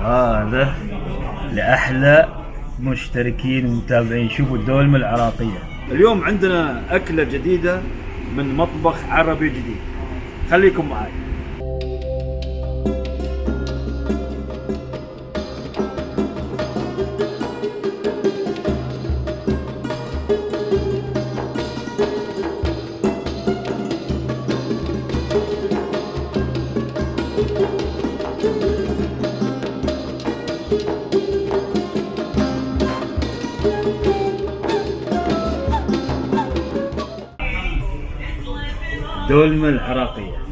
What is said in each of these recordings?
هذا لأحلى مشتركين ومتابعين. شوفوا الدولمة العراقية. اليوم عندنا أكلة جديدة من مطبخ عربي جديد، خليكم معي. دولمة العراقية.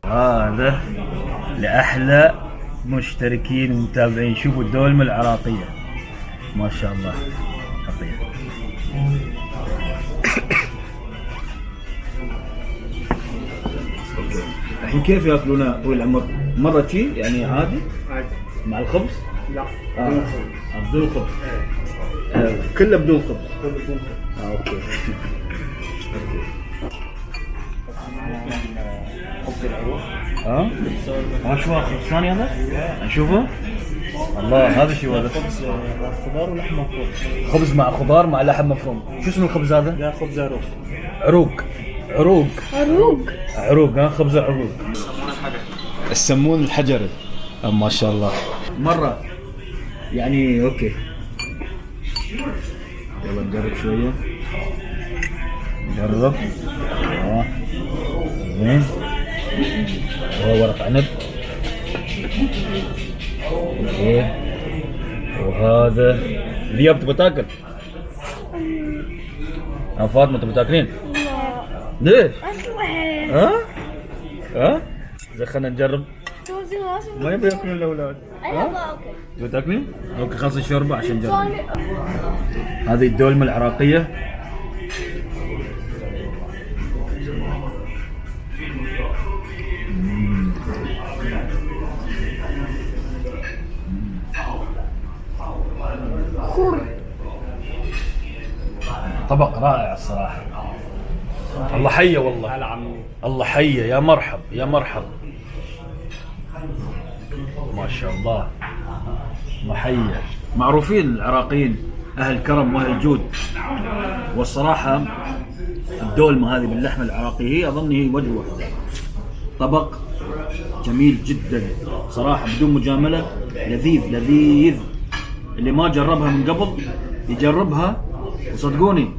هذا لأحلى مشتركين ومتابعين. شوفوا الدولمة العراقية ما شاء الله خطير. الحين كيف ياكلونه طويل العمر؟ مرة شي يعني عادي مع الخبز؟ لا بدون الخبز. كله بدون خبز. اوكي. خبز العروق. شو خبز ثاني هذا؟ نشوفه. الله هذا شو هذا؟ خبز خضار ولحم مفروم. خبز مع خضار مع لحم مفروم. شو اسم الخبز هذا؟ لا خبز عروق. عروق خبز عروق. السمون الحجري. ما شاء الله. مرة يعني اوكي. يلا نجرب شوية. نجرب. زين. وهو ورق عنب. اوكي. وهذا ذياب. تبغى تاكل؟ فاطمة تبغى تاكلين؟ لا. ليش؟ ها؟ زين خلينا نجرب. ما يبي ياكلون الاولاد. تبغى تاكلين؟ اوكي خلص الشوربة عشان نجرب. هذه الدولمة العراقية. طبق رائع الصراحة. الله حيه والله. الله حيه. يا مرحب يا مرحب. ما شاء الله. الله حيه. معروفين العراقيين أهل كرم وأهل جود. والصراحة الدولمة هذه باللحمة العراقية هي أظن هي وجه واحد. طبق جميل جدا صراحة بدون مجاملة. لذيذ. اللي ما جربها من قبل يجربها وصدقوني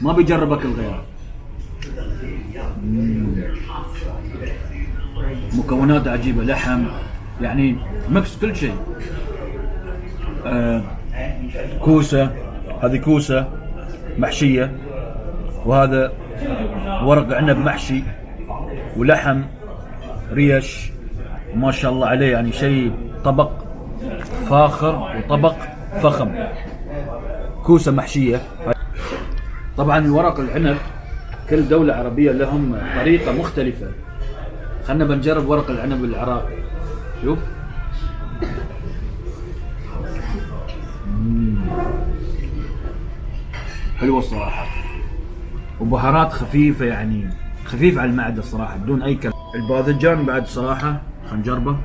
ما بيجرب اكل غيرها. مكونات عجيبة. لحم يعني مكس كل شيء. كوسة. هذه كوسة محشية. وهذا ورق عنب محشي. ولحم ريش. ما شاء الله عليه يعني شيء طبق فاخر وطبق فخم. كوسة محشية. طبعا ورق العنب كل دولة عربية لهم طريقة مختلفة. خلنا بنجرب ورق العنب العراقي. شوف. حلوة الصراحة. وبهارات خفيفة يعني خفيف على المعدة الصراحة بدون أي كلام. الباذنجان بعد صراحة خلينا نجربه.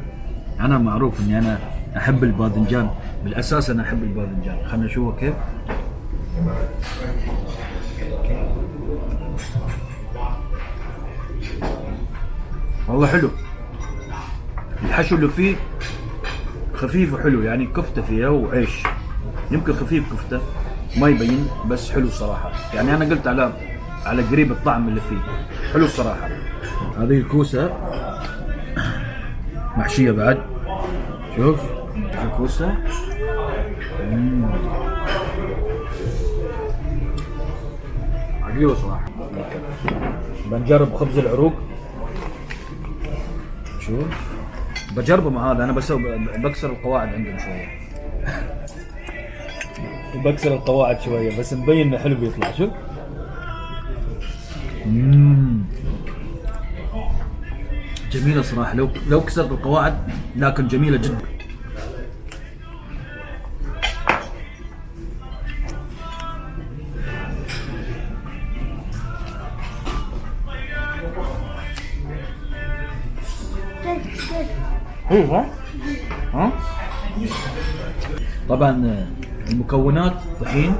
أنا معروف إني أنا أحب الباذنجان بالأساس. أنا أحب الباذنجان. خلنا نشوفه كيف. والله حلو. الحشو اللي فيه خفيف وحلو يعني كفتة فيها وعيش. يمكن خفيف كفتة ما يبين بس حلو صراحة. يعني أنا قلت على قريب الطعم اللي فيه. حلو الصراحة. هذه الكوسة محشية بعد، شوف الكوسة. عجيبة صراحة. بنجرب خبز العروق، شوف بجربه مع هذا. انا بكسر القواعد عندهم شوية. بكسر القواعد شوية بس مبين انه حلو بيطلع. شوف جميلة صراحة. لو كسرت القواعد لكن جميلة جدا. حلو صح؟ ها؟ طبعا المكونات طحين،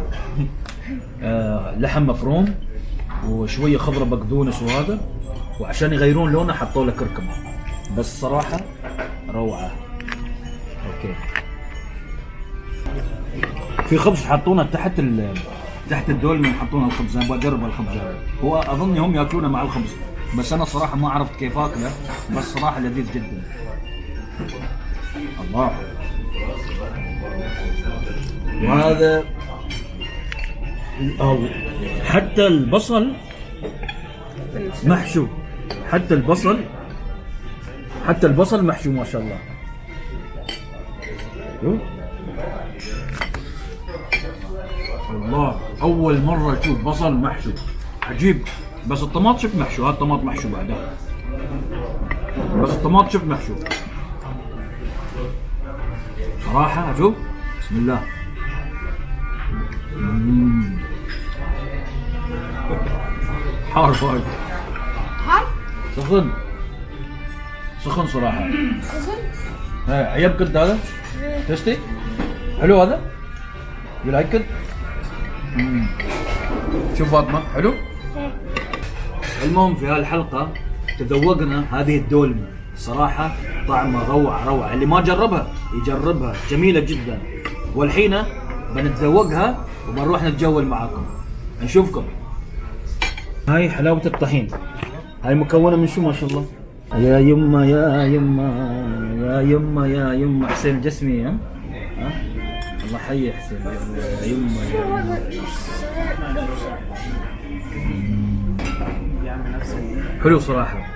لحم مفروم، وشوية خضرة بقدونس وهذا، وعشان يغيرون لونه حطوا له كركم. بس صراحة روعة. اوكي. في خبز حطونه تحت الدولمة، يحطونه الخبز. انا بجرب الخبز هذا. هو اظني هم ياكلونه مع الخبز، بس انا صراحة ما عرفت كيف اكله، بس صراحة لذيذ جدا. الله. وهذا حتى البصل محشو، حتى البصل محشو ما شاء الله. الله، اول مرة اشوف بصل محشو، عجيب. بس الطماط شوف محشو، هذا الطماط محشو بعدها، بس الطماط شوف محشو صراحة. شوف بسم الله. حار وايد. حار؟ سخن صراحة. عيب كد هذا؟ تستي؟ حلو هذا؟ You like it؟ شوف فاطمة حلو؟ المهم في هالحلقة تذوقنا هذه الدولمة صراحة، طعمها روعة. اللي ما جربها يجربها، جميلة جدا. والحين بنتذوقها وبنروح نتجول معاكم. نشوفكم. هاي حلاوة الطحين. هاي مكونة من شو ما شاء الله؟ يا يما يا يما يا يما يا يما. حسين الجسمي. ها؟ الله حي حسين. يا يما يا يما. حلو صراحة.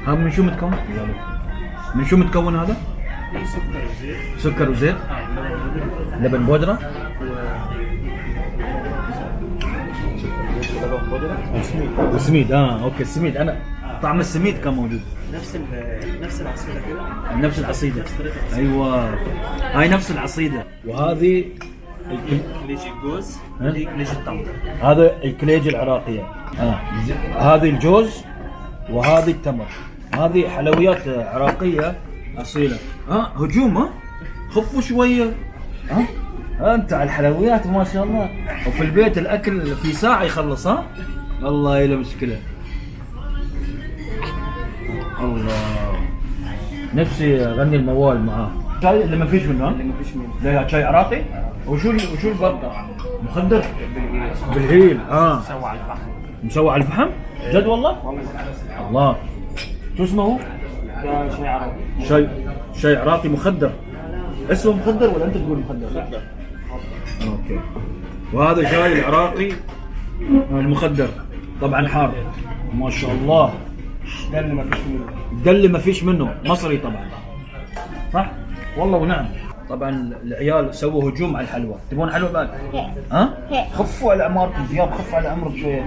هذا من شو متكون؟ من شو متكون هذا؟ سكر وزيت. لبن بودرة. وسميد. اوكي السميد. انا طعم السميد كان موجود. نفس العصيدة كده. نفس العصيدة. ايوه هاي نفس العصيدة. وهذه كليجي الجوز، هذه كليجي التمر. هذا الكليجي العراقية. هذه الجوز وهذه التمر. هذه حلويات عراقية أصيلة. هجوم. خفوا شوية. انت على الحلويات ما شاء الله. وفي البيت الاكل في ساعة يخلص. والله لا مشكلة. الله نفسي اغني الموال معاه. شاي اللي ما فيش منه. اللي ما فيش منه. لا شاي عراقي. وشو البرد؟ مخدر بالهيل. مسوى على الفحم. مسوى على الفحم؟ جد والله؟ الله. شو اسمه هو؟ ده شاي عراقي. شاي عراقي مخدر. اسمه مخدر ولا انت تقول مخدر؟ مخدر. اوكي. وهذا شاي العراقي المخدر طبعا حار ما شاء الله. ده اللي ما فيش منه. ده اللي ما فيش منه. مصري طبعا صح؟ والله ونعم. طبعا العيال سووا هجوم على الحلوى. تبون حلوى بعد؟ خفوا على اعماركم زياد، خفوا على عمرك شويه.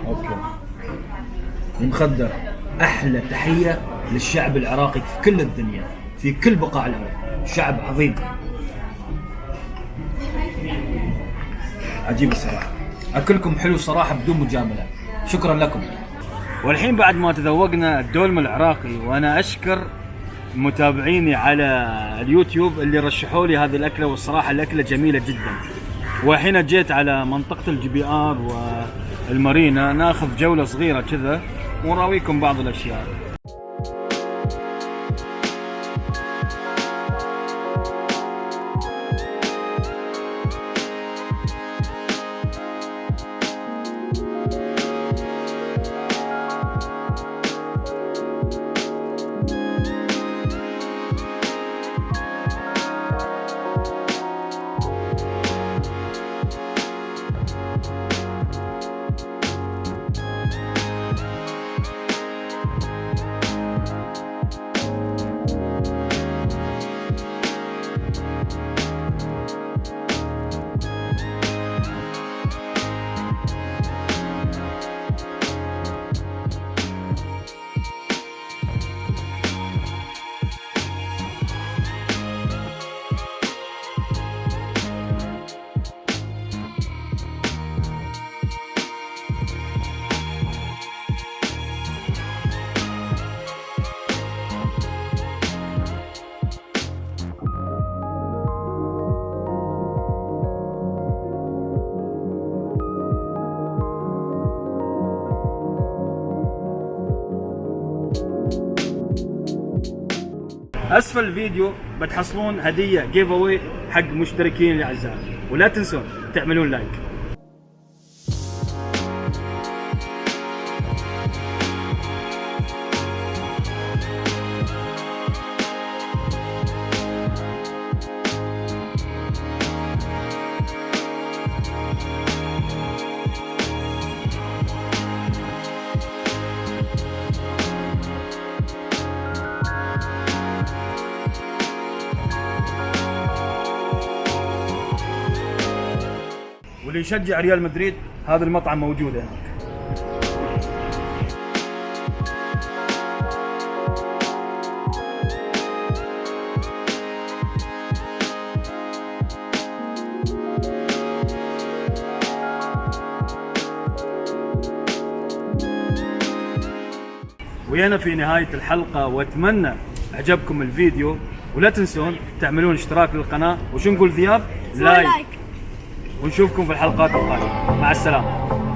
اوكي. المخدر احلى تحيه للشعب العراقي في كل الدنيا، في كل بقاع الارض. شعب عظيم عجيب الصراحه. اكلكم حلو صراحه بدون مجامله. شكرا لكم. والحين بعد ما تذوقنا الدولم العراقي، وانا اشكر متابعيني على اليوتيوب اللي رشحوا لي هذه الاكله، والصراحه الاكله جميله جدا. والحين جيت على منطقه الجي بي ار والمارينا ناخذ جوله صغيره كذا ونراويكم بعض الاشياء. اسفل الفيديو بتحصلون هديه جيف اواي حق مشتركين الاعزاء، ولا تنسون تعملون لايك. واللي يشجع ريال مدريد هذا المطعم موجود هناك. ويانا في نهاية الحلقة، واتمنى عجبكم الفيديو، ولا تنسون تعملون اشتراك للقناة، وشو نقول ذياب؟ لايك. ونشوفكم في الحلقات القادمة. مع السلامة.